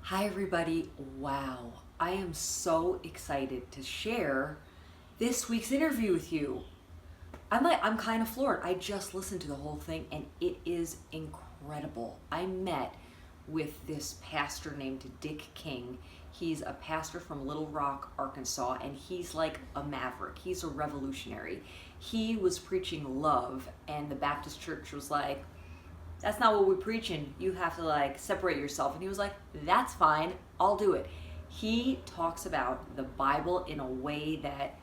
Hi everybody. Wow. I am so excited to share this week's interview with you. I'm kind of floored. I just listened to the whole thing and it is incredible. I met with this pastor named Dick King. He's a pastor from Little Rock, Arkansas, and he's like a maverick. He's a revolutionary. He was preaching love and the Baptist church was like, that's not what we're preaching. You have to separate yourself. And he was like, that's fine. I'll do it. He talks about the Bible in a way that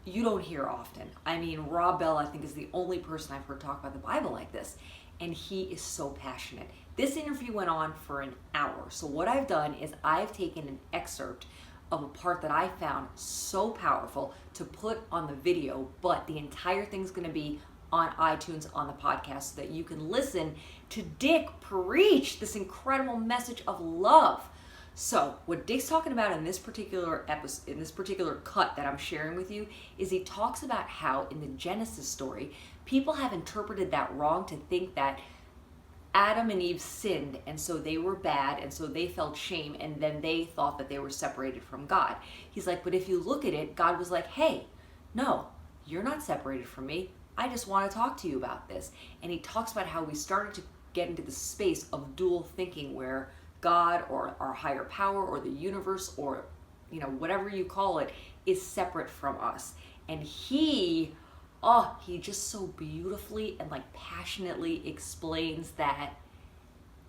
you don't hear often. I mean, Rob Bell, I think, is the only person I've heard talk about the Bible like this. And he is so passionate. This interview went on for an hour. So what I've done is I've taken an excerpt of a part that I found so powerful to put on the video, but the entire thing's going to be on iTunes on the podcast so that you can listen to Dick preach this incredible message of love. So what Dick's talking about in this particular episode, in this particular cut that I'm sharing with you, is he talks about how in the Genesis story, people have interpreted that wrong to think that Adam and Eve sinned and so they were bad and so they felt shame and then they thought that they were separated from God. He's like, but if you look at it, God was like, hey, no, you're not separated from me. I just want to talk to you about this. And he talks about how we started to get into the space of dual thinking where God or our higher power or the universe or, whatever you call it is separate from us. And he just so beautifully and passionately explains that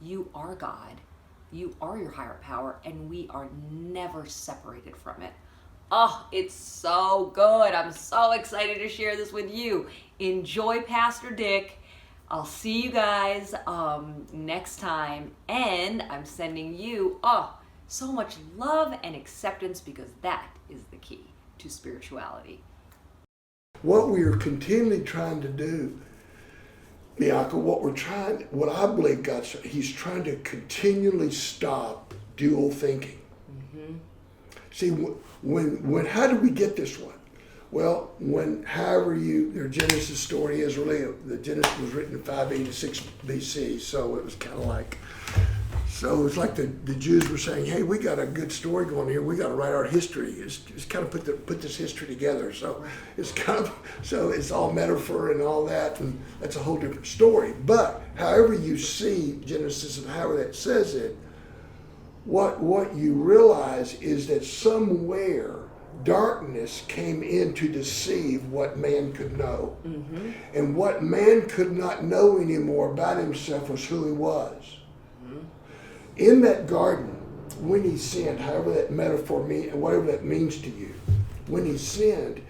you are God, you are your higher power, and we are never separated from it. Oh, it's so good. I'm so excited to share this with you. Enjoy Pastor Dick. I'll see you guys next time. And I'm sending you so much love and acceptance because that is the key to spirituality. What we are continually trying to do, Bianca, what I believe He's trying to continually stop dual thinking. Mm-hmm. See, how did we get this one? Well, their Genesis story is really, the Genesis was written in 586 BC, so it was kind of like, it's like the Jews were saying, hey, we got a good story going here, we got to write our history. It's kind of put this history together, so it's all metaphor and all that, and that's a whole different story. But however you see Genesis and however that says it, what you realize is that somewhere darkness came in to deceive what man could know. Mm-hmm. And what man could not know anymore about himself was who he was. Mm-hmm. In that garden, when he sinned, however that metaphor means, whatever that means to you, when he sinned,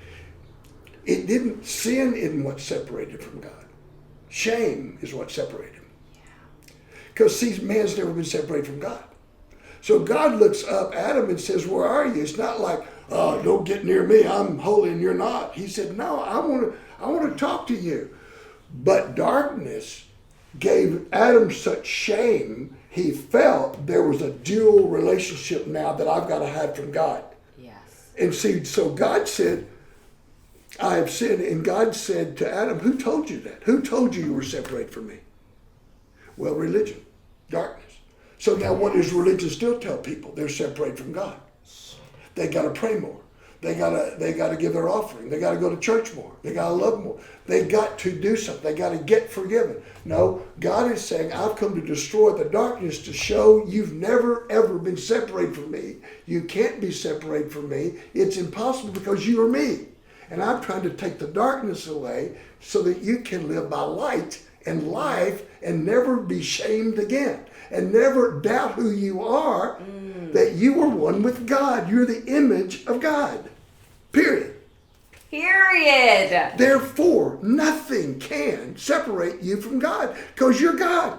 sin isn't what separated from God. Shame is what separated him. Because man's never been separated from God. So God looks up at him and says, where are you? It's not like, don't get near me, I'm holy and you're not. He said, no, I want to talk to you. But darkness gave Adam such shame, he felt there was a dual relationship now that I've got to hide from God. Yes. And see, so God said, I have sinned. And God said to Adam, who told you that? Who told you were separated from me? Well, religion, darkness. So now what does religion still tell people? They're separated from God. They got to pray more. They got to give their offering. They got to go to church more. They got to love more. They got to do something. They got to get forgiven. No, God is saying, I've come to destroy the darkness to show you've never, ever been separated from me. You can't be separated from me. It's impossible because you are me. And I'm trying to take the darkness away so that you can live by light and life and never be shamed again. And never doubt who you are, that you are one with God. You're the image of God. Period. Period. Therefore, nothing can separate you from God because you're God.